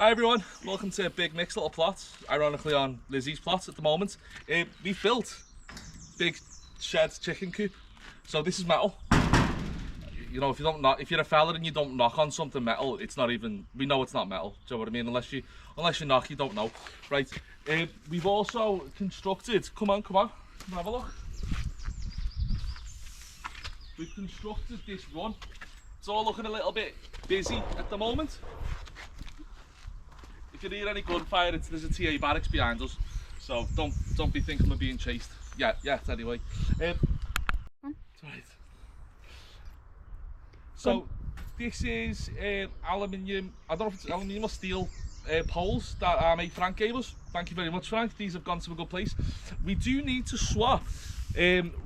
Hi everyone, welcome to Big Mix Little Plots, ironically on Lizzie's plot at the moment. We've built big shed chicken coop, so this is metal. You know, if you're a fella and you don't knock on something metal, it's not even, we know it's not metal, do you know what I mean? Unless you knock, you don't know, right? We've also constructed, come on, have a look. We've constructed this run. It's all looking a little bit busy at the moment. If you hear any gunfire, there's a TA barracks behind us, so don't be thinking we're being chased. Yeah, anyway. Right. So this is aluminium. I don't know if it's aluminium or steel poles that our mate Frank gave us. Thank you very much, Frank. These have gone to a good place. We do need to swap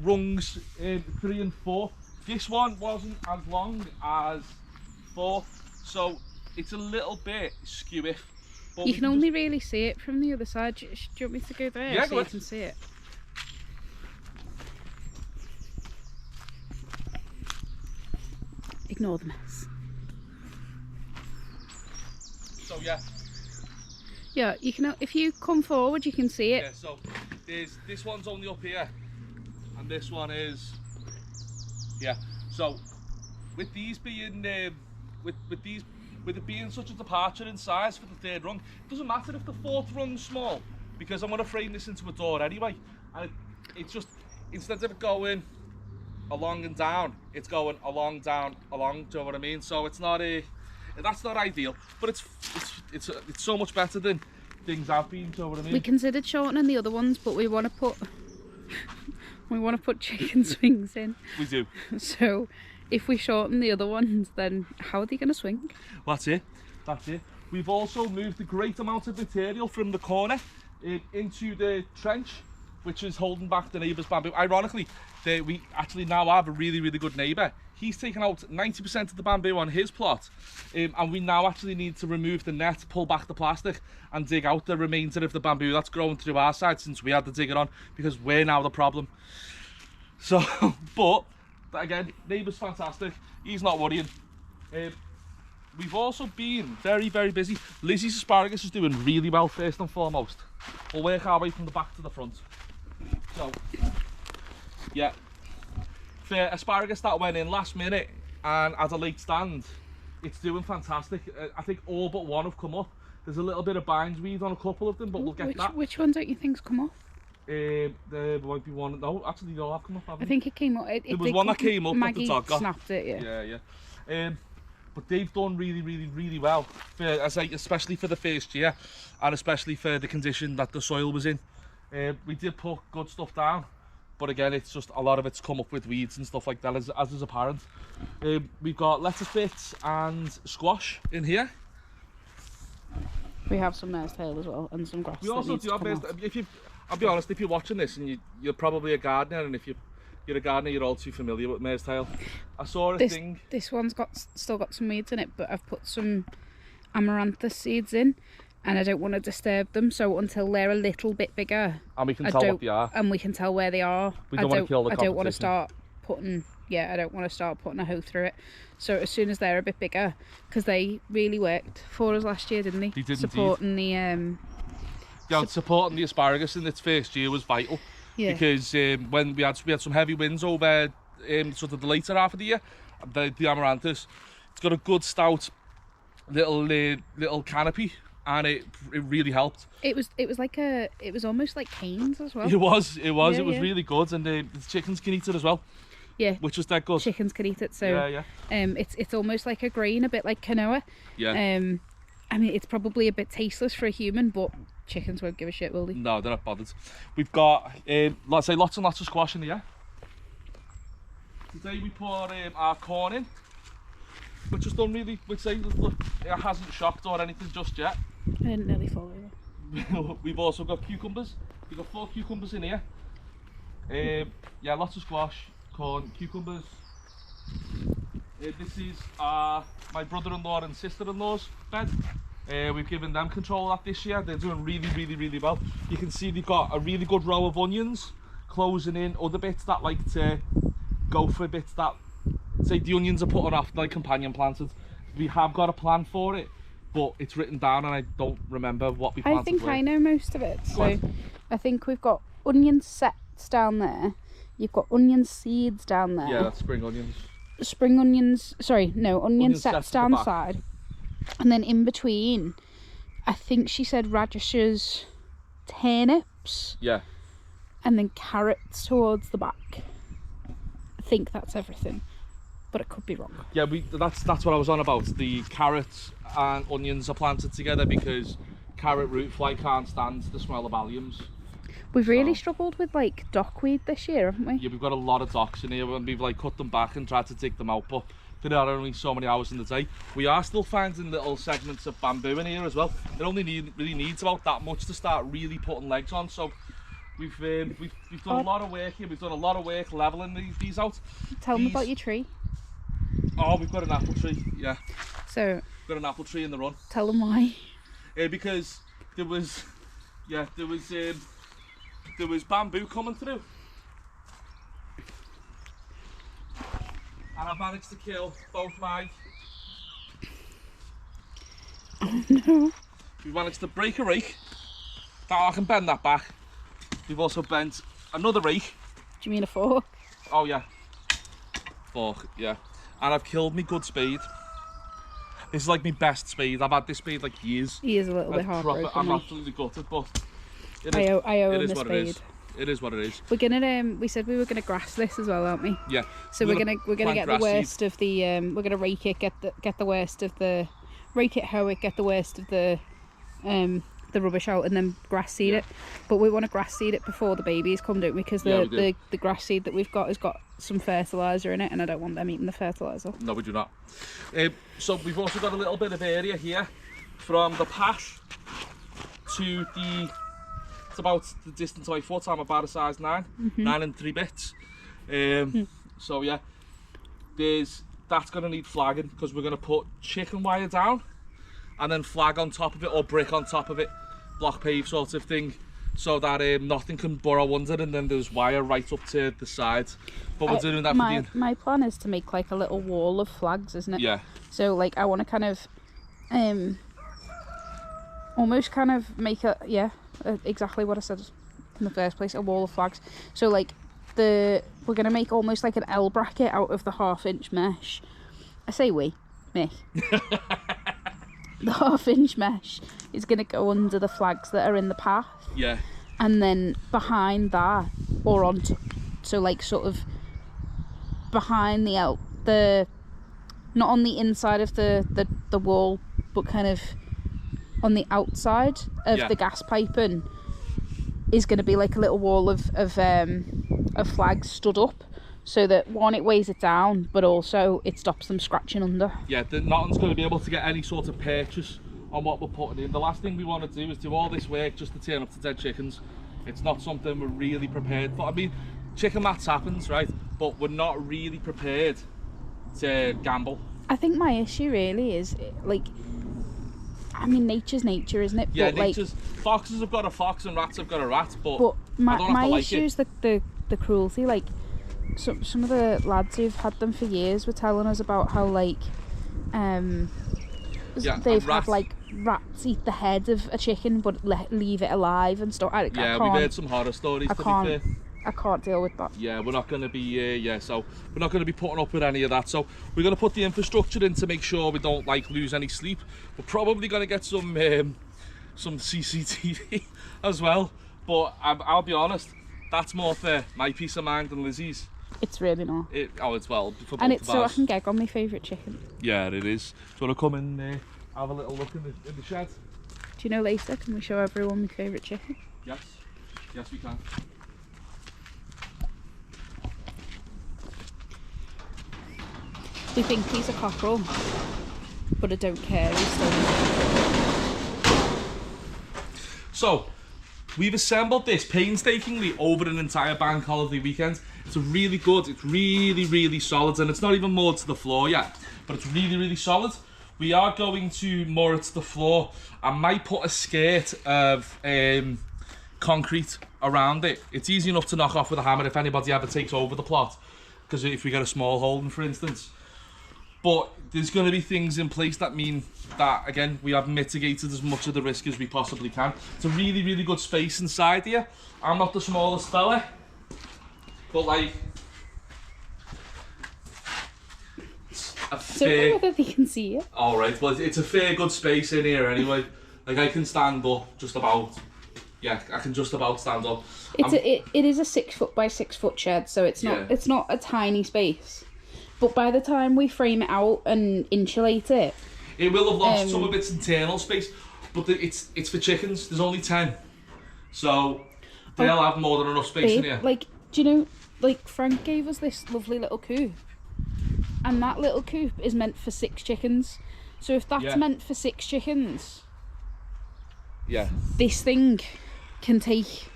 rungs 3 and 4. This one wasn't as long as 4, so it's a little bit skewy. You can only really see it from the other side. Do you want me to go there yeah, so you can see it? Ignore the mess. So yeah. Yeah, you can. If you come forward, you can see it. Yeah. So this one's only up here, and this one is. Yeah. So with these being with it being such a departure in size for the 3rd rung, it doesn't matter if the 4th rung's small, because I'm going to frame this into a door anyway. And it's just, instead of it going along and down, it's going along, down, along, do you know what I mean? So it's not that's not ideal, but it's so much better than things I've been, do you know what I mean? We considered shortening the other ones, but we want to put chicken swings in. We do. So if we shorten the other ones, then how are they going to swing? Well, that's it. We've also moved a great amount of material from the corner into the trench, which is holding back the neighbour's bamboo. Ironically, we actually now have a really, really good neighbour. He's taken out 90% of the bamboo on his plot, and we now actually need to remove the net, pull back the plastic, and dig out the remainder of the bamboo that's grown through our side since we had the digger on, because we're now the problem. So, but again, neighbour's fantastic. He's not worrying. We've also been very, very busy. Lizzie's asparagus is doing really well, first and foremost. We'll work our way from the back to the front. So, yeah. For asparagus that went in last minute and at a late stand, it's doing fantastic. I think all but one have come up. There's a little bit of bindweed on a couple of them, but we'll get that. Which one don't you think's come off? There might be one. No, actually, they all have come up, haven't I think it came up. There was one that came up, Maggie but the dog got. snapped it, Yeah. But they've done really, really, really well. Especially for the first year, and especially for the condition that the soil was in. We did put good stuff down, but again, it's just a lot of it's come up with weeds and stuff like that, as is apparent. We've got lettuce bits and squash in here. We have some mare's tail as well, and some grass. We also do have I'll be honest, if you're watching this and you're probably a gardener, and if you're a gardener, you're all too familiar with mare's tail. I saw thing. This one's still got some weeds in it, but I've put some amaranthus seeds in, and I don't want to disturb them. So until they're a little bit bigger, and we can tell what they are, and we can tell where they are. We don't want to kill the competition. I don't want to start putting. Yeah, I don't want to start putting a hoe through it. So as soon as they're a bit bigger, because they really worked for us last year, didn't they? They did supporting indeed. Supporting the asparagus in its first year was vital. Yeah. Because when we had some heavy winds over sort of the later half of the year, the amaranthus, it's got a good stout little canopy, and it really helped. It was almost like canes as well. It was really good, and the chickens can eat it as well. Yeah, which was that good. Chickens can eat it, so yeah. It's almost like a grain, a bit like quinoa. Yeah. I mean, it's probably a bit tasteless for a human, but chickens won't give a shit, will they? No, they're not bothered. We've got lots and lots of squash in here. Today we put our corn in, which has done really. Look, it hasn't shocked or anything just yet. I didn't nearly fall over. We've also got cucumbers. We've got 4 cucumbers in here. Yeah, lots of squash, corn, cucumbers. This is my brother-in-law and sister-in-law's bed. We've given them control of that this year. They're doing really, really, really well. You can see they've got a really good row of onions closing in other bits that like to go for bits that, say, the onions are putting off, like companion planted. We have got a plan for it. but it's written down and I don't remember what we planted. I think where. I know most of it. So What? I think we've got onion sets down there. You've got onion seeds down there. Yeah, that's spring onions. Spring onions. Sorry, no, onion Onion sets sets at the down the back. side. And then in between, I think she said radishes, turnips, Yeah. and then carrots towards the back. I think that's everything, but it could be wrong. Yeah, that's what I was on about. The carrots and onions are planted together because carrot root fly can't stand the smell of alliums. We've really So- struggled with like dockweed this year, haven't we? Yeah, we've got a lot of docks in here and we've like cut them back and tried to dig them out, but there are only so many hours in the day. We are still finding little segments of bamboo in here as well. It only really needs about that much to start really putting legs on. So we've done a lot of work here. We've done a lot of work leveling these out. Tell them These- about your tree. Oh, we've got an apple tree. Yeah, So we've got an apple tree in the run. tell them why. Because there was bamboo coming through, and I managed to kill both my. Oh no. We managed to break a rake. Now I can bend that back. We've also bent another rake. Do you mean a fork? Oh yeah, fork. Yeah, and I've killed me good spade. This is like my best spade. I've had this spade like years. He is a little bit I'm heartbroken. like. absolutely gutted, but I owe it him is a what it is. spade. It is what it is. We're gonna we said we were gonna grass this as well, aren't we? Yeah. So we're gonna plant get the grass seed. worst of the we're gonna rake it, get the worst of the rake it, hoe it, get the worst of the rubbish out, and then grass seed Yeah. it. But we want to grass seed it before the babies come, don't we? Because Yeah, we do. the grass seed that we've got has got some fertiliser in it, and I don't want them eating the fertiliser. No, we do not. So we've also got a little bit of area here from the path to the. It's about the distance of my foot. I'm about a size 9, 9 and 3 bits. So yeah, that's going to need flagging because we're going to put chicken wire down and then flag on top of it or brick on top of it, block pave sort of thing, so that nothing can burrow under, and then there's wire right up to the side. But we're doing that for My plan is to make like a little wall of flags, isn't it? yeah. So like I want to kind of almost kind of make exactly what I said in the first place, a wall of flags. So like we're going to make almost like an L bracket out of the 1/2-inch mesh. I say me. The 1/2-inch mesh is going to go under the flags that are in the path, Yeah. and then behind that, or on so like sort of behind the not on the inside of the wall, but kind of on the outside of Yeah. the gas piping is going to be like a little wall of flags stood up, so that one, it weighs it down, but also it stops them scratching under. Yeah, nothing's going to be able to get any sort of purchase on what we're putting in. The last thing we want to do is do all this work just to turn up to dead chickens. It's not something we're really prepared for. I mean, chicken mats happens, right? But we're not really prepared to gamble. I think my issue really is like, I mean, nature's nature, isn't it? Yeah, but, like, nature's foxes have got a fox and rats have got a rat, but but I don't have my to like issue it. is the cruelty. Like some of the lads who've had them for years were telling us about how like Yeah, they've a rat. had like rats eat the head of a chicken but leave it alive and stuff. I Yeah, can't, we've heard some horror stories, I to can't. be fair. I can't deal with that. Yeah, we're not going to be so we're not going to be putting up with any of that. So we're going to put the infrastructure in to make sure we don't like lose any sleep. We're probably going to get some CCTV as well, but I'll be honest, that's more for my peace of mind than Lizzie's. It's really not. It's well for both And it's of so I ours. can gag on my favourite chicken. Yeah, it is. Do you want to come and have a little look in the shed? Do you know later? Can we show everyone my favourite chicken? Yes, yes we can. They think he's a cockerel, but I don't care. He's still. So, we've assembled this painstakingly over an entire bank holiday weekend. It's really good, it's really solid, and it's not even moored to the floor yet, but it's really solid. We are going to moor it to the floor. I might put a skirt of concrete around it. It's easy enough to knock off with a hammer if anybody ever takes over the plot, because if we get a small hole in, for instance. But there's going to be things in place that mean that, again, we have mitigated as much of the risk as we possibly can. It's a really, really good space inside here. I'm not the smallest fella, but like, it's a I don't know whether they can see it. all right, well, it's a fair good space in here anyway. Like, I can stand up just about. Yeah, I can just about stand up. It is a 6 foot by 6 foot shed, so it's not Yeah. it's not a tiny space. But by the time we frame it out and insulate it, It will have lost some of its internal space, but it's for chickens. There's only 10, so they'll have more than enough space in here. like, do you know, like Frank gave us this lovely little coop, and that little coop is meant for 6 chickens. So if that's Yeah. meant for 6 chickens, Yeah, this thing can take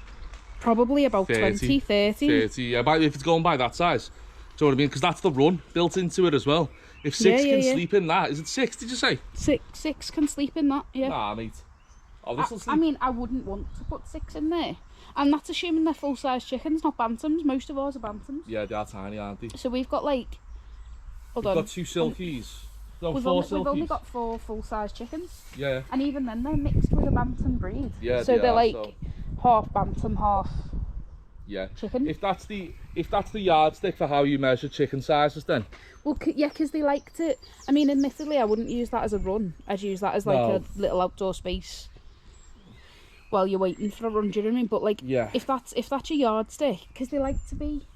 probably about 30. 30. 30. Yeah, but if it's going by that size, do you know what I mean? Because that's the run built into it as well. If 6 Yeah, can yeah. sleep in that, is it 6? Did you say? Six can sleep in that, yeah. Nah, mate. Oh, this will sleep. I mean, I wouldn't want to put 6 in there. And that's assuming they're full-size chickens, not bantams. Most of ours are bantams. Yeah, they are tiny, aren't they? So we've got like... Hold We've on. got 2 silkies. No, We've 4 only, we've only silkies. got 4 full-size chickens. Yeah, And even then, they're mixed with a bantam breed. yeah. So they they're are, like so, half bantam, half yeah. chicken. If that's the yardstick for how you measure chicken sizes, then Well, yeah, because they like to... I mean, admittedly, I wouldn't use that as a run. I'd use that as like No. a little outdoor space while you're waiting for a run, do you know what I mean? But like, yeah. if that's your yardstick, because they like to be...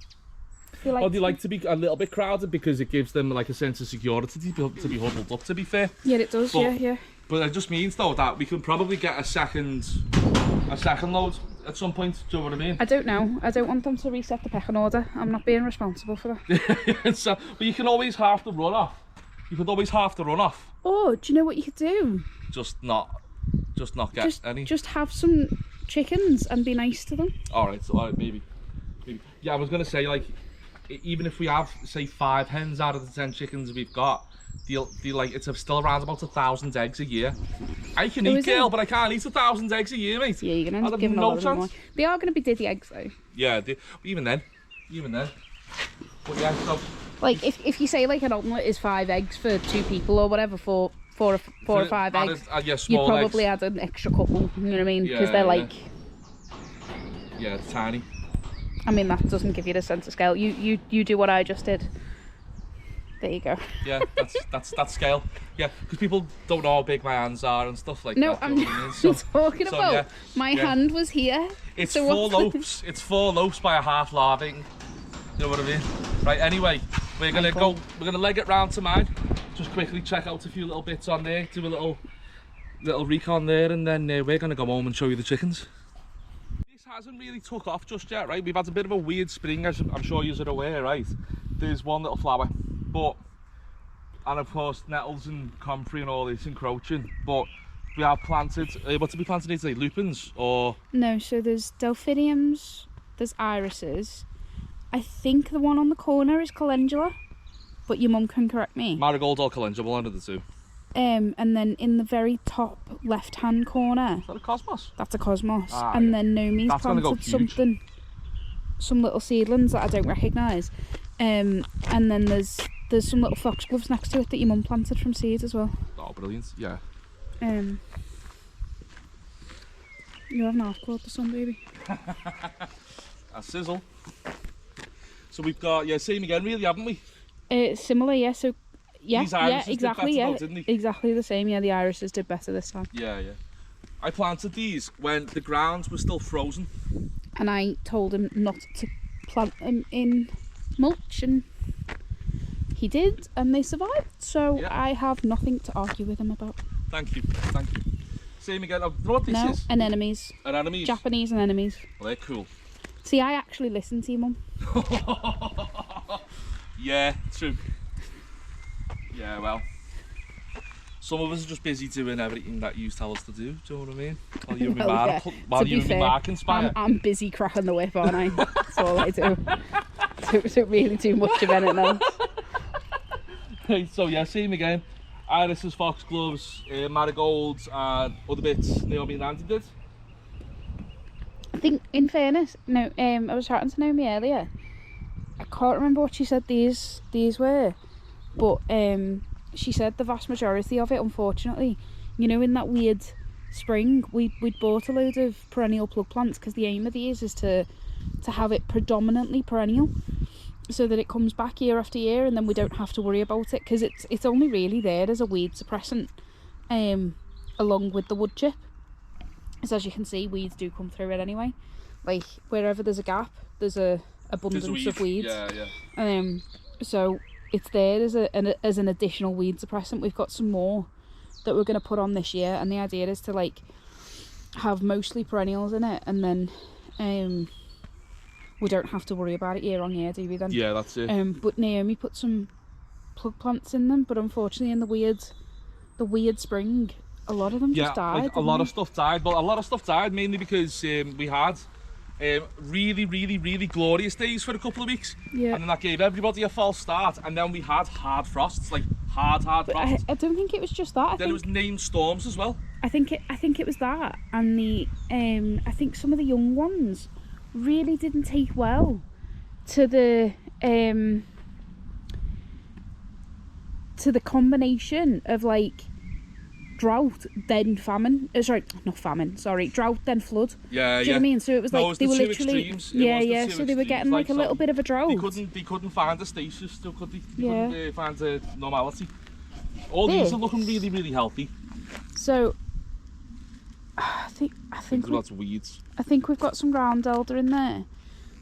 They like, Oh, they like to be a little bit crowded because it gives them like a sense of security to be huddled up, to be fair. Yeah, it does, But- yeah. But it just means though that we can probably get a second load at some point. Do you know what I mean? I don't know. I don't want them to reset the pecking order. I'm not being responsible for that. So, but you can always half the run off. You could always half the run off. Oh, do you know what you could do? Just not get any. Just have some chickens and be nice to them. All right, maybe. Yeah, I was gonna say like, even if we have say 5 hens out of the 10 chickens we've got, they'll like it's still around about 1,000 eggs a year. I can eat, is it? girl, but I can't eat 1,000 eggs a year, mate. Yeah, you're gonna end I'd up have giving a no lot of them chance. away. They are gonna be diddy eggs though. Yeah, even then. But yeah, so Like if you say like an omelette is 5 eggs for 2 people or whatever, four or 5 eggs, yeah, you'd small probably eggs. add an extra couple. You know what I mean? Because Yeah, they're yeah. like, Yeah, it's tiny. I mean, that doesn't give you the sense of scale. You do what I just did. There you go. Yeah, that's scale. Yeah, because people don't know how big my hands are and stuff like No, that. I'm do you know what I mean? not talking so, about. yeah, My yeah. hand was here. It's So 4 what's the- loaves. It's 4 loaves by a half larving. You know what I mean? Right. Anyway, we're gonna Michael. We're gonna leg it round to mine. Just quickly check out a few little bits on there. Do a little recon there, and then we're gonna go home and show you the chickens. This hasn't really took off just yet, right? We've had a bit of a weird spring, as I'm sure you're aware, right? There's one little flower, and of course nettles and comfrey and all this encroaching. But we have planted. What did we plant today? Lupins or? No, so there's delphiniums, there's irises. I think the one on the corner is calendula, but your mum can correct me. Marigold or calendula, one of the two. And then in the very top left-hand corner, Is that a cosmos? that's a cosmos. Ah, and yeah. then Nomi's That's gonna planted go huge. some little seedlings that I don't recognise. And then there's some little foxgloves next to it that your mum planted from seed as well. Oh, brilliant! Yeah. You haven't half caught the sun, baby. A sizzle. So we've got same again, really, haven't we? Similar, yeah. So yeah, These irises did exactly, better yeah, though, didn't they? exactly the same. Yeah, the irises did better this time. Yeah. I planted these when the grounds were still frozen. And I told him not to plant them in mulch, and he did, and they survived. So Yeah. I have nothing to argue with him about. Thank you. Same again. Oh, you know what this No, is? anemones, Anemones. Japanese anemones. Well, they're cool. See, I actually listen to you, Mum. Yeah, true. Yeah, well. Some of us are just busy doing everything that you tell us to do. Do you know what I mean? While you and me, Well, yeah. while To you be and me fair, Mark inspire. I'm busy cracking the whip, aren't I? That's all I do. Don't really do much of anything else. So yeah, same again. Irises, foxgloves, marigolds, and other bits Naomi and Andy did. I think, in fairness, no. I was chatting to Naomi earlier. I can't remember what she said these were, But she said the vast majority of it, unfortunately, you know, in that weird spring, we'd bought a load of perennial plug plants because the aim of these is to have it predominantly perennial, so that it comes back year after year, and then we don't have to worry about it, because it's only really there as a weed suppressant, along with the wood chip. So as you can see, weeds do come through it anyway. Like wherever there's a gap, there's a abundance of weeds. Yeah. So it's there as an additional weed suppressant. We've got some more that we're going to put on this year, and the idea is to like have mostly perennials in it, and then we don't have to worry about it year on year, do we then? Yeah, that's it. But Naomi put some plug plants in them, but unfortunately in the weird spring, a lot of them just died. Like a lot of stuff died, but a lot of stuff died mainly because we had really, really, really glorious days for a couple of weeks. Yeah. And then that gave everybody a false start, and then we had hard frosts, like hard But frosts. I don't think it was just that. Then it was named storms as well. I think it was that, and I think some of the young ones really didn't take well to the combination of like drought then famine. Drought then flood. Yeah, Do you know what I mean? So it was like they were two literally extremes. So they were getting like a little bit of a drought. They couldn't find a stasis still, could they? They Yeah. couldn't find a normality. All these are looking really, really healthy. So I think Lots of weeds. I think we've got some ground elder in there.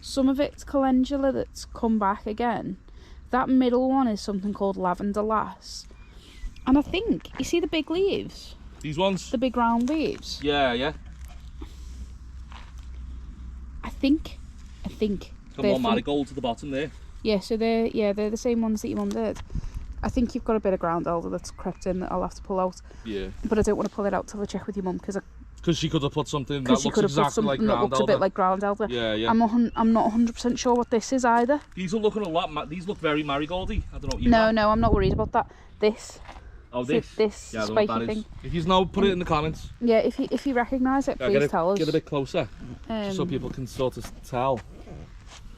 Some of it's calendula that's come back again. That middle one is something called lavender lass. And I think, you see the big leaves? These ones? The big round leaves? Yeah. I think Got more marigolds at the bottom there. Yeah, so they're the same ones that your mum did. I think you've got a bit of ground elder that's crept in that I'll have to pull out. Yeah. But I don't want to pull it out till I check with your mum, because she could have put something that looks exactly like ground that looks elder. a bit like ground elder. Yeah. I'm not 100% sure what this is either. These are looking a lot. These look very marigoldy. I don't know. No, I'm not worried about that. This. Oh, this. This Yeah, I don't know spiky what that is. thing. If you know, put it in the comments. Yeah, if you recognise it, please tell us. Get a bit closer, so people can sort of tell.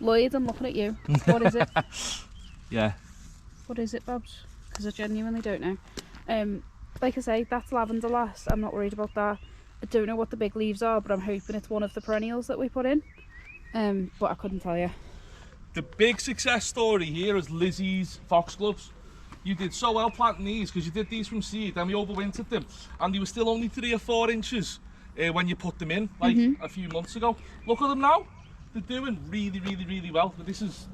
Lloyd, I'm looking at you. What is it? Yeah. What is it, Babs? Because I genuinely don't know. Like I say, that's lavender lass. I'm not worried about that. I don't know what the big leaves are, but I'm hoping it's one of the perennials that we put in. But I couldn't tell you. The big success story here is Lizzie's foxgloves. You did so well planting these because you did these from seed, and we overwintered them, and they were still only 3 or 4 inches when you put them in, like a few months ago. Look at them now; they're doing really, really, really well. But this is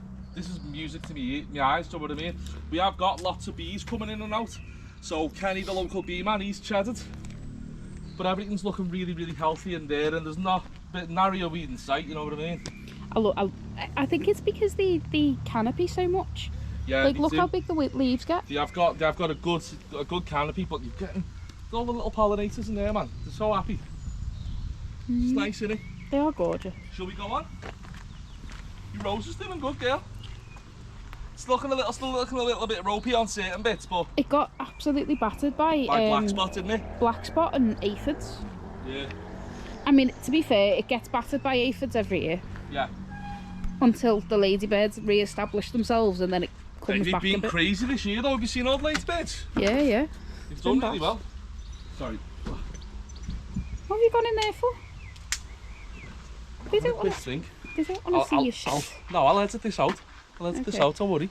music to my eyes. Do you know what I mean? We have got lots of bees coming in and out. So Kenny, the local bee man, he's chedded, but everything's looking really, really healthy in there, and there's not a bit nary a weed in sight. You know what I mean? I think it's because the canopy so much. Yeah, like look how big the leaves get. They've got a good canopy, but you're getting all the little pollinators in there, man. They're so happy. It's nice, isn't it? They are gorgeous. Shall we go on? Your rose is doing good, girl. Still looking a little bit ropey on certain bits, but it got absolutely battered by black spot, didn't it? Black spot and aphids. Yeah. I mean, to be fair, it gets battered by aphids every year. Yeah. Until the ladybirds re-establish themselves, and then it comes They've back been a bit. crazy this year, though. Have you seen all the ladybirds? Yeah. They've done really well. Sorry. What have you gone in there for? They don't want to see your shit. I'll edit this out. Don't worry.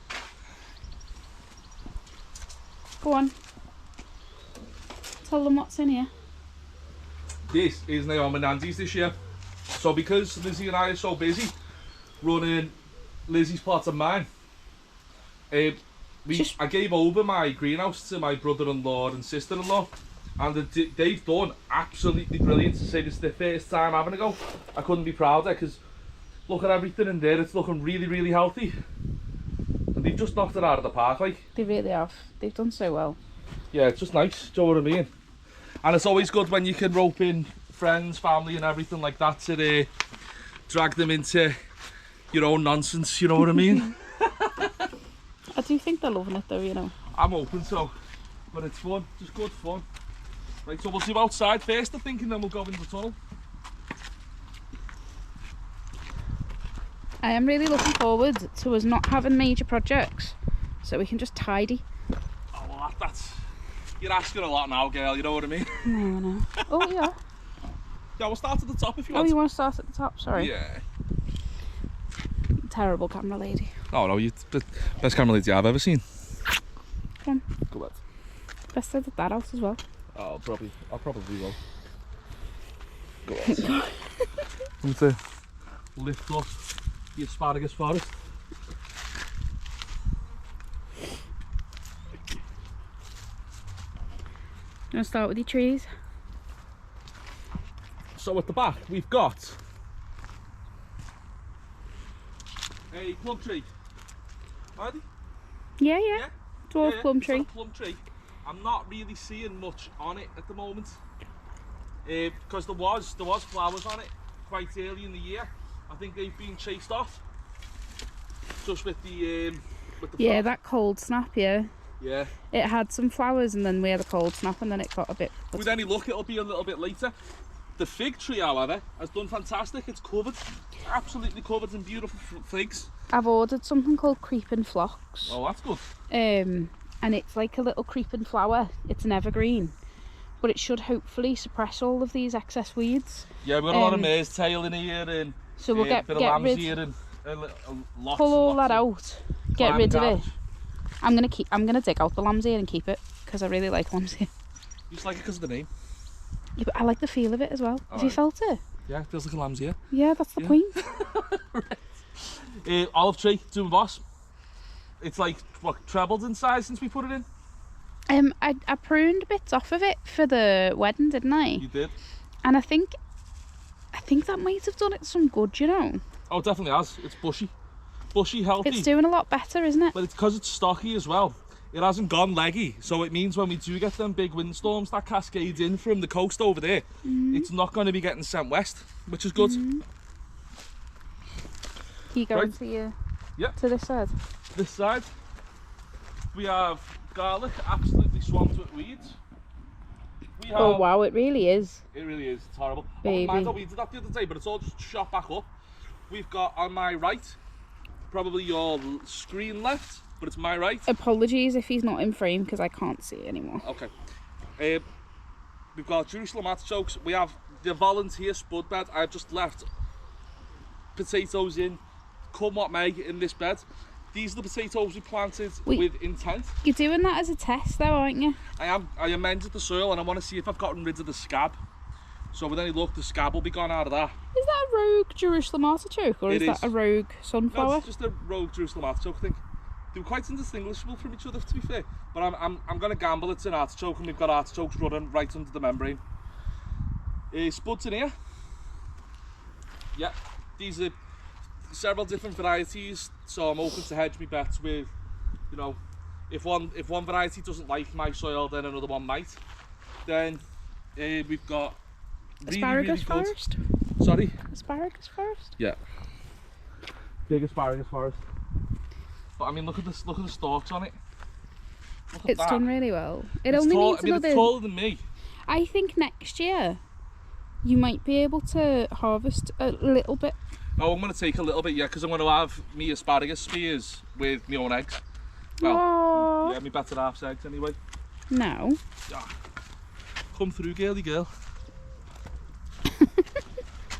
Go on. Tell them what's in here. This is Naomi and Andy's this year. So because Lizzie and I are so busy running Lizzie's plot and mine, I gave over my greenhouse to my brother-in-law and sister-in-law, and they've done absolutely brilliant. To say this is the first time having a go, I couldn't be prouder, because look at everything in there. It's looking really, really healthy, and they've just knocked it out of the park. Like, they really have. They've done so well. Yeah, it's just nice. Do you know what I mean? And it's always good when you can rope in friends, family, and everything like that to drag them into your own nonsense. You know what I mean? I do think they're loving it, though. You know. I'm open to, but it's fun. Just good fun. Right, so we'll see you outside first, I think, and then we'll go in the tunnel. I am really looking forward to us not having major projects, so we can just tidy. that's... You're asking a lot now, girl, you know what I mean? No, I know. Oh, yeah. Yeah, we'll start at the top if you Oh, want. you want to start at the top? Sorry. Yeah. Terrible camera lady. Oh no, you the best camera lady I've ever seen. Come on. Go ahead. Best edit that out as well. Oh, I probably will. Go on. I'm to lift up the asparagus forest. You want to start with your trees? So at the back we've got a plum tree. Ready? Yeah, Yeah. Dwarf plum it's got tree. a plum tree. I'm not really seeing much on it at the moment because there was flowers on it quite early in the year. I think they've been chased off just with the Yeah, frost. that cold snap, yeah. Yeah. It had some flowers and then we had a cold snap and then it got a bit... With any luck, it'll be a little bit later. The fig tree, however, has done fantastic. It's covered, absolutely covered in beautiful figs. I've ordered something called creeping phlox. Oh, that's good. And it's like a little creeping flower. It's an evergreen. But it should hopefully suppress all of these excess weeds. Yeah, we've got a lot of mare's tail in here and So we'll a bit of lamb's rid... here and lots Pull all and that lots out. Get rid of it. garbage. I'm gonna dig out the lamb's ear and keep it because I really like lamb's ear. You just like it because of the name? Yeah, but I like the feel of it as well. Have you Alright. felt it? Yeah, it feels like a lamb's ear. Yeah, that's the Yeah. point. Olive tree, doing boss. It's like, what, trebled in size since we put it in? I pruned bits off of it for the wedding, didn't I? You did? And I think that might have done it some good, you know. Oh, it definitely has. It's bushy. Bushy, healthy. It's doing a lot better, isn't it? But it's because it's stocky as well. It hasn't gone leggy, so it means when we do get them big windstorms that cascades in from the coast over there, it's not going to be getting sent west, which is good. You go Right. into your... Yeah. To this side. This side, we have garlic, absolutely swamped with weeds. We have, Oh wow, it really is. It really is, it's horrible. Baby. I we did that the other day, but it's all just shot back up. We've got on my right, probably your screen left, but it's my right. Apologies if he's not in frame because I can't see anymore. Okay. We've got Jerusalem artichokes. We have the volunteer spud bed. I've just left potatoes in, come what may, in this bed. These are the potatoes we planted with intent. You're doing that as a test though, aren't you? I amended the soil and I want to see if I've gotten rid of the scab. So with any luck, the scab will be gone out of that. Is that a rogue Jerusalem artichoke or It is that is. a rogue No, sunflower? it's just a rogue Jerusalem artichoke, I think. They're quite indistinguishable from each other, to be fair. But I'm going to gamble it's an artichoke, and we've got artichokes running right under the membrane. Spuds in here. Yeah, these are several different varieties, so I'm hoping to hedge my bets with, you know, if one variety doesn't like my soil, then another one might. Then we've got Asparagus really good. forest? Sorry. Asparagus forest? Yeah. Big asparagus forest. But I mean, look at this. Look at the stalks on it. Look at It's that. done really well. It It's only tall, needs I mean, another... it's taller than me. I think next year you might be able to harvest a little bit. Oh, I'm going to take a little bit, yeah, because I'm going to have me asparagus spears with my own eggs. Well, Aww. yeah, me better half eggs anyway. No. Come through, girly girl.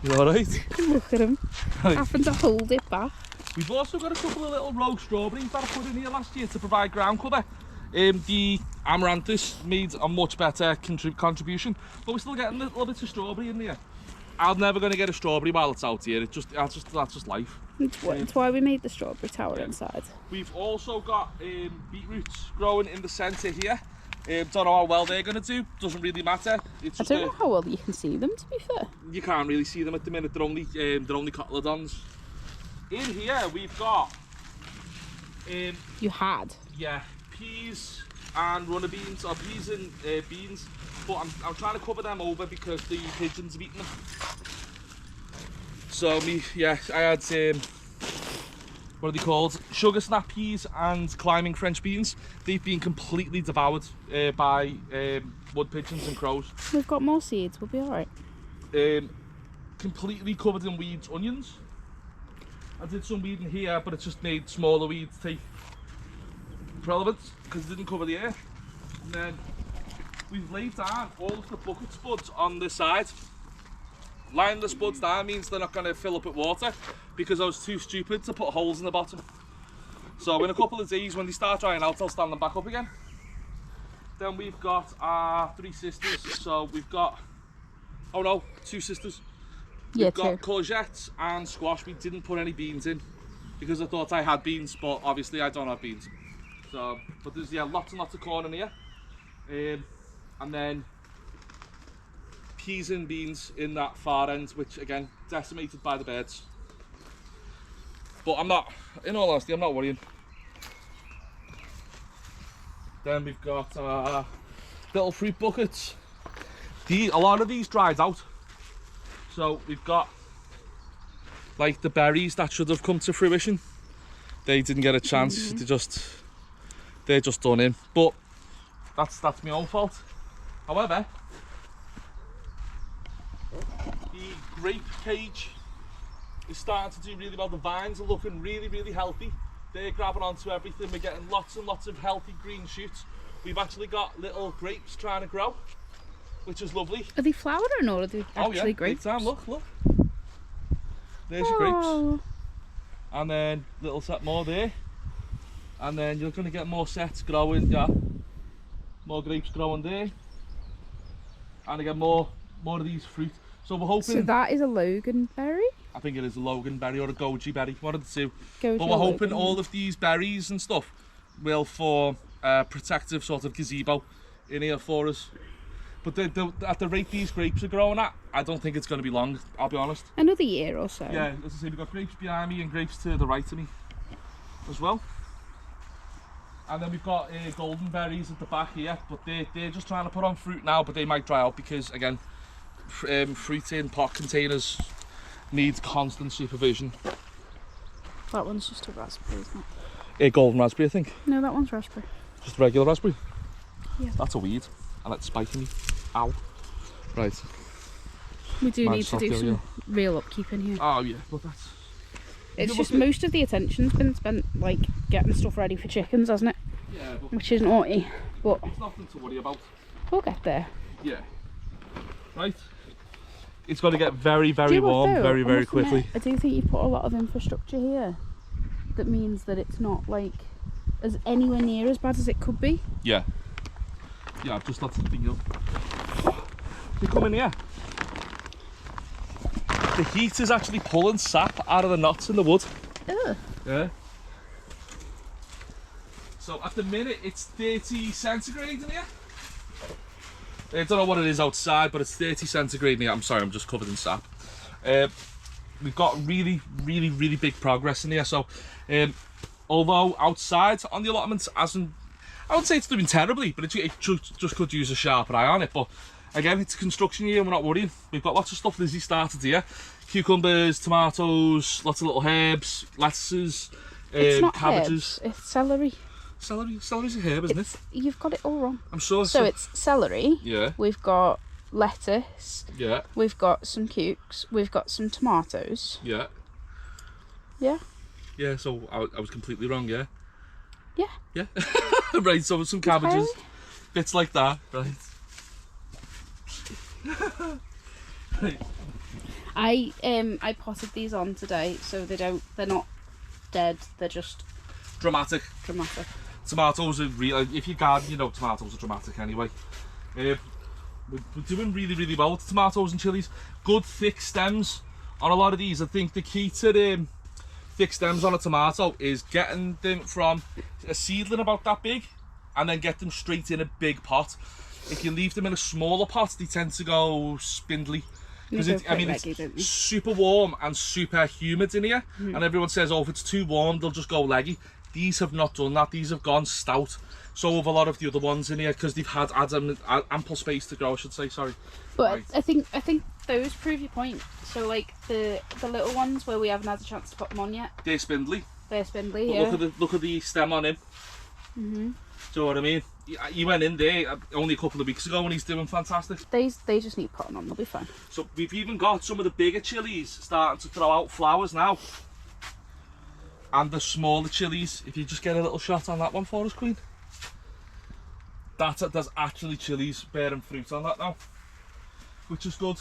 You alright? Look at him. Right. Having to hold it back. We've also got a couple of little rogue strawberries that I put in here last year to provide ground cover. The amaranthus made a much better contribution, but we're still getting little bits of strawberry in there. I'm never going to get a strawberry while it's out here. That's just life. It's why we made the strawberry tower Yeah. inside. We've also got beetroots growing in the centre here. Don't know how well they're going to do. Doesn't really matter. It's I just don't know how well you can see them, to be fair. you can't really see them at the minute. They're only cotyledons. In here we've got You had. yeah, peas and runner beans, or peas and beans. But I'm trying to cover them over because the pigeons have eaten them. So I had what are they called? Sugar snap peas and climbing French beans. They've been completely devoured by wood pigeons and crows. We've got more seeds, we'll be alright. Completely covered in weeds, onions. I did some weeding here, but it just made smaller weeds take relevance because it didn't cover the earth. And then we've laid down all of the bucket spuds on this side. Laying the spuds down means they're not going to fill up with water because I was too stupid to put holes in the bottom. So in a couple of days when they start drying out, I'll stand them back up again. Then we've got our 3 sisters. So we've got, oh no, 2 sisters. We've got courgettes and squash. We didn't put any beans in because I thought I had beans, but obviously I don't have beans. So, but there's lots and lots of corn in here. And then peas and beans in that far end, which again, decimated by the birds. But I'm not, in all honesty, I'm not worrying. Then we've got little fruit buckets. A lot of these dried out. So we've got like the berries that should have come to fruition. They didn't get a chance. They're just done in. But that's my own fault. However, the grape cage is starting to do really well. The vines are looking really, really healthy. They're grabbing onto everything. We're getting lots and lots of healthy green shoots. We've actually got little grapes trying to grow, which is lovely. Are they flowering or are they actually grapes? Big time. Look. There's your grapes. And then little set more there. And then you're going to get more sets growing, more grapes growing there. And again, more of these fruit. So we're hoping... So that is a loganberry? I think it is a loganberry or a goji berry, one of the two. Goji but we're hoping all of these berries and stuff will form a protective sort of gazebo in here for us. But at the rate these grapes are growing at, I don't think it's going to be long, I'll be honest. Another year or so. Yeah, as I say, we've got grapes behind me and grapes to the right of me as well. And then we've got golden berries at the back here, but they're just trying to put on fruit now, but they might dry out because, again, fruit in pot containers needs constant supervision. That one's just a raspberry, isn't A golden raspberry, I think. No, that one's raspberry. Just a regular raspberry? Yeah. That's a weed, and it's spiking me. Ow. Right. We do need to do some real upkeep in here. Oh yeah, but that's... It's just most of the attention's been spent like getting stuff ready for chickens, hasn't it? Yeah, but which is naughty, but it's nothing to worry about. We'll get there. Yeah. Right. It's got to get very, very warm, very, very quickly. I do think you put a lot of infrastructure here that means that it's not like as anywhere near as bad as it could be. Yeah. Yeah, I've just let the thing go. You come in here. The heat is actually pulling sap out of the knots in the wood. Ugh. Yeah. So at the minute it's 30 centigrade in here. I don't know what it is outside, but it's 30 centigrade in here. I'm sorry, I'm just covered in sap. We've got really, really, really big progress in here. So although outside on the allotments hasn't, I wouldn't say it's doing terribly, but it just could use a sharper eye on it. But again, it's a construction year and we're not worrying. We've got lots of stuff Lizzie started here. Cucumbers, tomatoes, lots of little herbs, lettuces, it's not cabbages. Herbs, it's celery. Celery's a herb, isn't it? You've got it all wrong. I'm sure. So it's celery. Yeah. We've got lettuce. Yeah. We've got some cukes. We've got some tomatoes. Yeah. Yeah. Yeah, so I was completely wrong, yeah? Yeah. Yeah. Right, so some cabbages, bits like that, right? Right. I potted these on today, so they're not dead, they're just dramatic. Tomatoes are real. If you garden, you know tomatoes are dramatic anyway. We're doing really, really well with the tomatoes and chilies. Good thick stems on a lot of these. I think the key to thick stems on a tomato is getting them from a seedling about that big and then get them straight in a big pot. If you leave them in a smaller pot, they tend to go spindly. Because it's super warm and super humid in here, and everyone says, oh, if it's too warm, they'll just go leggy. These have not done that. These have gone stout. So have a lot of the other ones in here because they've had ample space to grow, I should say. Sorry. But right. I think those prove your point. So like the little ones where we haven't had a chance to put them on yet. They're spindly. They're spindly. But yeah. Look at the stem on him. Do you know what I mean? He went in there only a couple of weeks ago and he's doing fantastic. They just need putting on, they'll be fine. So we've even got some of the bigger chilies starting to throw out flowers now. And the smaller chilies, if you just get a little shot on that one for us, Queen. there's actually chilies bearing fruit on that now, which is good.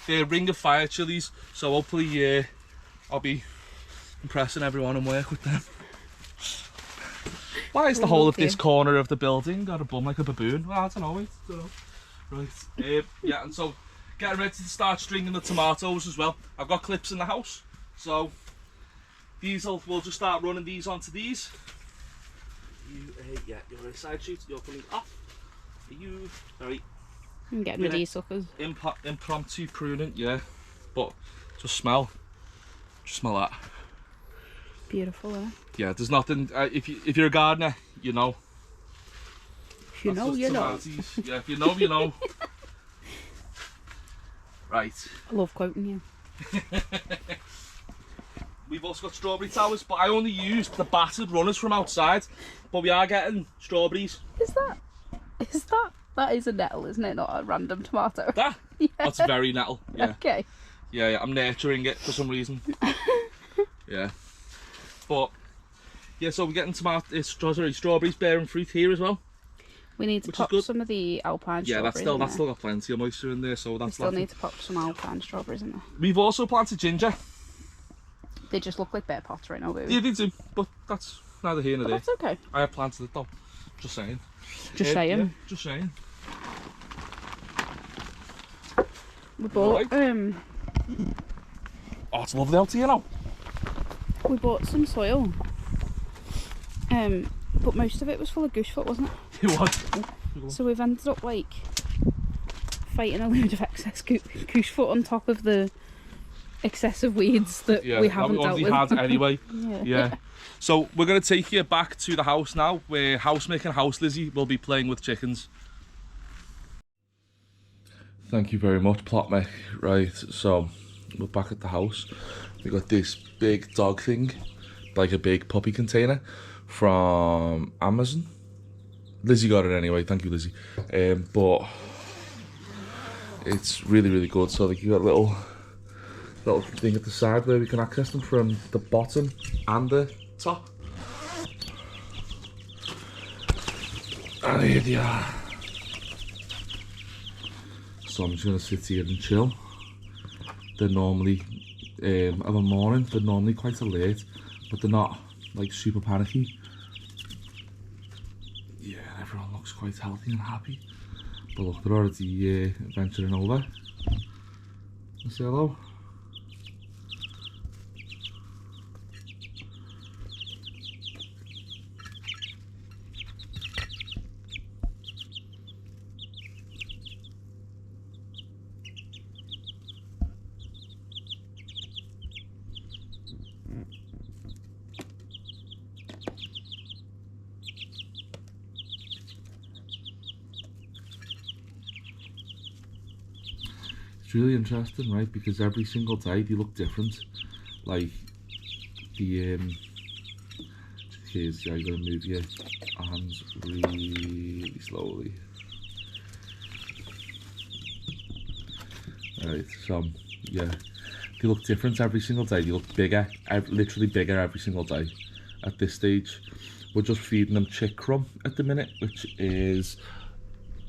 They're Ring of Fire chilies, so hopefully I'll be impressing everyone and work with them. Why is the whole of this corner of the building got a bum like a baboon? Well, I don't know. Right. Yeah, and so getting ready to start stringing the tomatoes as well. I've got clips in the house, so we'll just start running these onto these. Yeah, you're a side shoot. You're coming off. Sorry. I'm getting rid of these suckers. Impromptu pruning, yeah. But just smell that. Beautiful, eh? Yeah, there's nothing. If you're a gardener, you know. If you know, you know. Yeah, if you know, you know. Right. I love quoting you. We've also got strawberry towers, but I only used the battered runners from outside. But we are getting strawberries. That is a nettle, isn't it? Not a random tomato. That? Yeah. That's very nettle. Yeah. Okay. Yeah, I'm nurturing it for some reason. Yeah. But yeah, so we're getting strawberries bearing fruit here as well. We need to pop some of the alpine strawberries. Yeah, that's still got plenty of moisture in there, so that's. We still need to pop some alpine strawberries in there. We've also planted ginger. They just look like bare pots right now, baby. Yeah, they do, but that's neither here nor there. That's okay. I have planted it though. Just saying. Just saying. Yeah, just saying. We bought Oh, it's lovely out here now. We bought some soil. But most of it was full of goosefoot, wasn't it? It was. So we've ended up like fighting a load of excess goosefoot on top of the excessive weeds that we haven't dealt with. Had anyway. Yeah. So we're going to take you back to the house now, where Housemaking House Lizzie will be playing with chickens. Thank you very much, Plotmate. Right, so we're back at the house. We got this big dog thing, like a big puppy container from Amazon. Lizzie got it anyway, thank you, Lizzie. But it's really, really good. So like you got a little thing at the side where we can access them from the bottom and the top. And here they are. So I'm just going to sit here and chill. They're normally, of a morning, they're normally quite alert, but they're not like super panicky. Yeah, everyone looks quite healthy and happy. But look, they're already venturing over. Say hello. It's really interesting, right? Because every single day they look different. Like the here's, yeah, you're gonna move your hands really slowly. Alright, so yeah, they look different every single day. They look bigger, literally bigger every single day. At this stage, we're just feeding them chick crumb at the minute, which is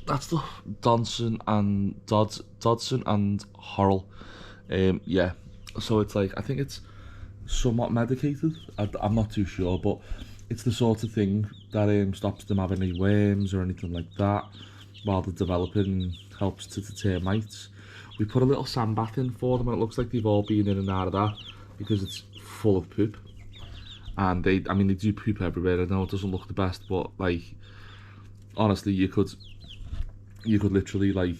that's the Dodson and Horrell. Yeah, so it's like, I think it's somewhat medicated. I'm not too sure, but it's the sort of thing that stops them having any worms or anything like that while they're developing, and helps to deter mites. We put a little sandbath in for them, and it looks like they've all been in and out of that because it's full of poop. And they do poop everywhere. I know it doesn't look the best, but like, honestly, you could literally like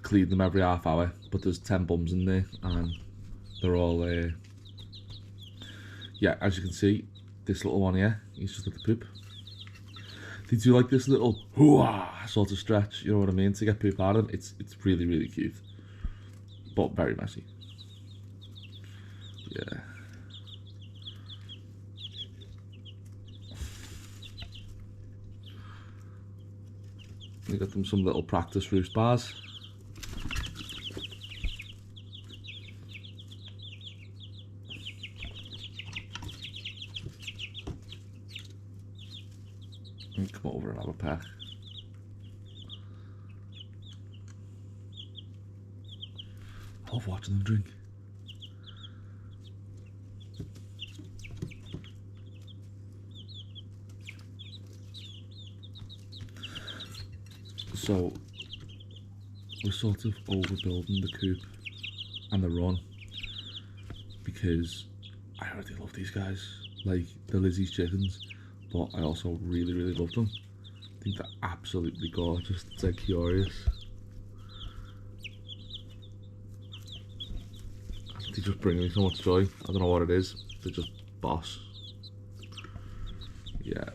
clean them every half hour, but there's 10 bums in there and they're all yeah, as you can see, this little one here, he's just at the poop. They do like this little hoo-ah sort of stretch, you know what I mean, to get poop out of them. It's really, really cute, but very messy. Yeah. We got them some little practice roost bars. And come over and have a peck. love watching them drink. So we're sort of overbuilding the coop and the run because I already love these guys, like the Lizzie's chickens, but I also really, really love them. I think they're absolutely gorgeous. It's like curious. They just bring me so much joy. I don't know what it is. They're just boss. Yeah.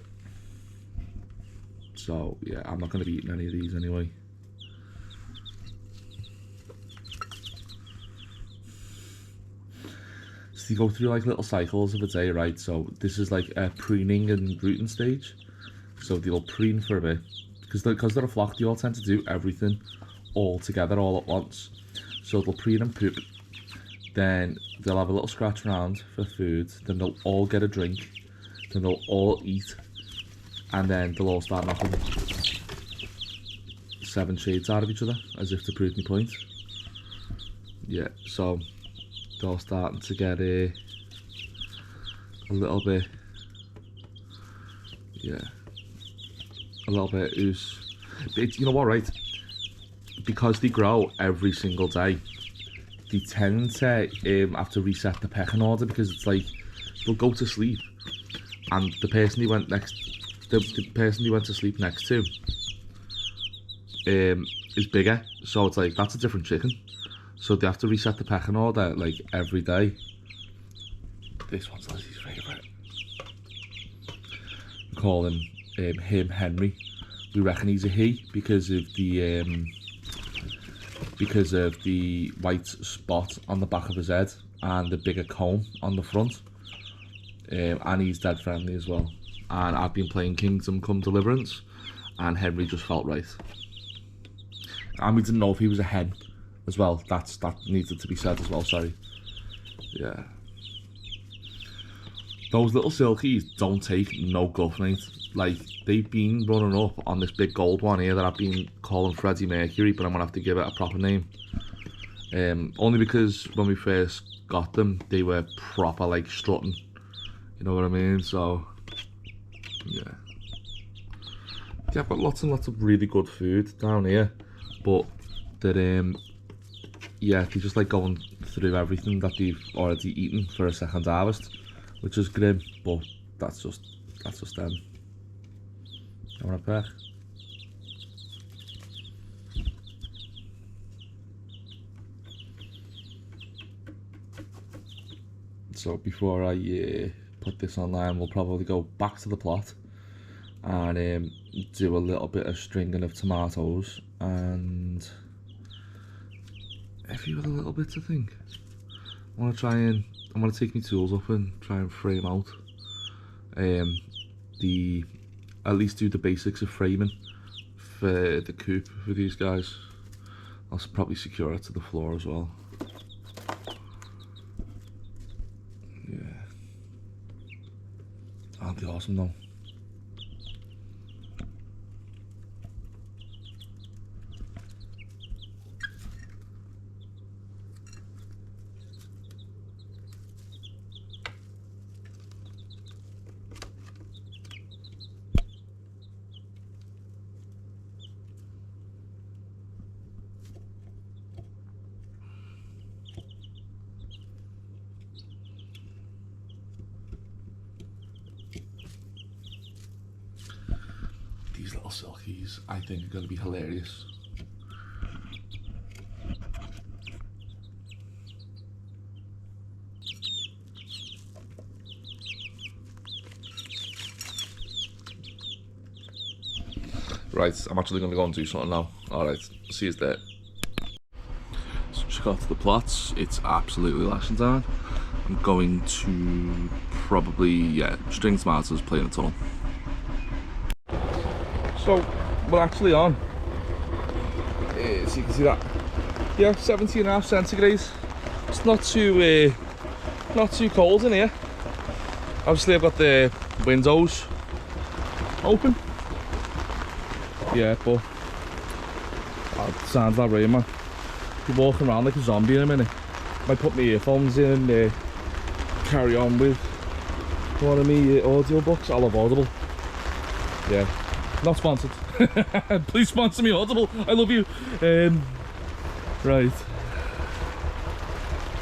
So yeah, I'm not going to be eating any of these anyway. So you go through like little cycles of a day, right? So this is like a preening and rooting stage. So they'll preen for a bit because they're a flock. They all tend to do everything all together all at once. So they'll preen and poop. Then they'll have a little scratch around for food. Then they'll all get a drink. Then they'll all eat. And then they'll all start knocking 7 shades out of each other, as if to prove my point. Yeah, so they're all starting to get a little bit, yeah, a little bit loose. You know what, right? Because they grow every single day, they tend to have to reset the pecking order, because it's like they'll go to sleep, and the person they went to sleep next to is bigger, so it's like that's a different chicken. So they have to reset the pecking order like every day. This one's Lizzie's favourite. We call him Henry. We reckon he's a he because of the white spot on the back of his head and the bigger comb on the front. And he's dead friendly as well. And I've been playing Kingdom Come Deliverance, and Henry just felt right. And we didn't know if he was a hen as well. That needed to be said as well, sorry. Yeah. Those little silkies don't take no guff, mate. Like, they've been running up on this big gold one here that I've been calling Freddie Mercury, but I'm gonna have to give it a proper name. Only because when we first got them, they were proper like strutting. You know what I mean? So yeah. Yeah, I've got lots and lots of really good food down here, but they're yeah, they just like going through everything that they've already eaten for a second harvest, which is grim, but that's just them. I want a peck. So before I put this online, we'll probably go back to the plot and do a little bit of stringing of tomatoes and a few other little bits, I think. I'm gonna take my tools up and try and frame out at least do the basics of framing for the coop for these guys. I'll probably secure it to the floor as well. Yeah. Aren't they awesome though? These little silkies, I think, are going to be hilarious. Right, I'm actually going to go and do something now. Alright, see you there. So check out the plots, it's absolutely lashing down. I'm going to probably, yeah, string tomatoes, play in a tunnel. So we're actually on, so you can see that, yeah, 17.5 centigrade. It's not too cold in here. Obviously I've got the windows open. Yeah, but it sounds like rain, man. be walking around like a zombie in a minute. Might put my earphones in and carry on with one of my audio books. I love Audible. Yeah, not sponsored. Please sponsor me, Audible. I love you. Right.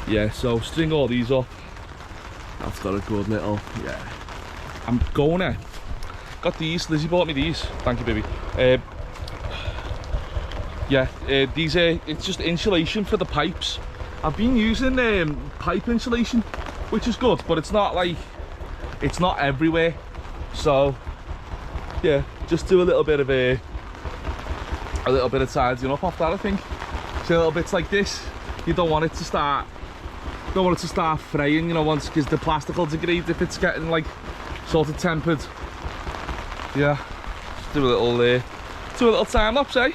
Yeah, so string all these up. That's got a good little, yeah. I'm going there. Got these, Lizzie bought me these. Thank you, baby. Yeah, these are, it's just insulation for the pipes. I've been using pipe insulation, which is good, but it's not like, it's not everywhere. So, yeah, just do a little bit of tidying up off that, I think. So little bits like this, you don't want it to start fraying, you know, once, because the plastic will degrade if it's getting like sort of tempered. Yeah, just do a little time lapse, eh?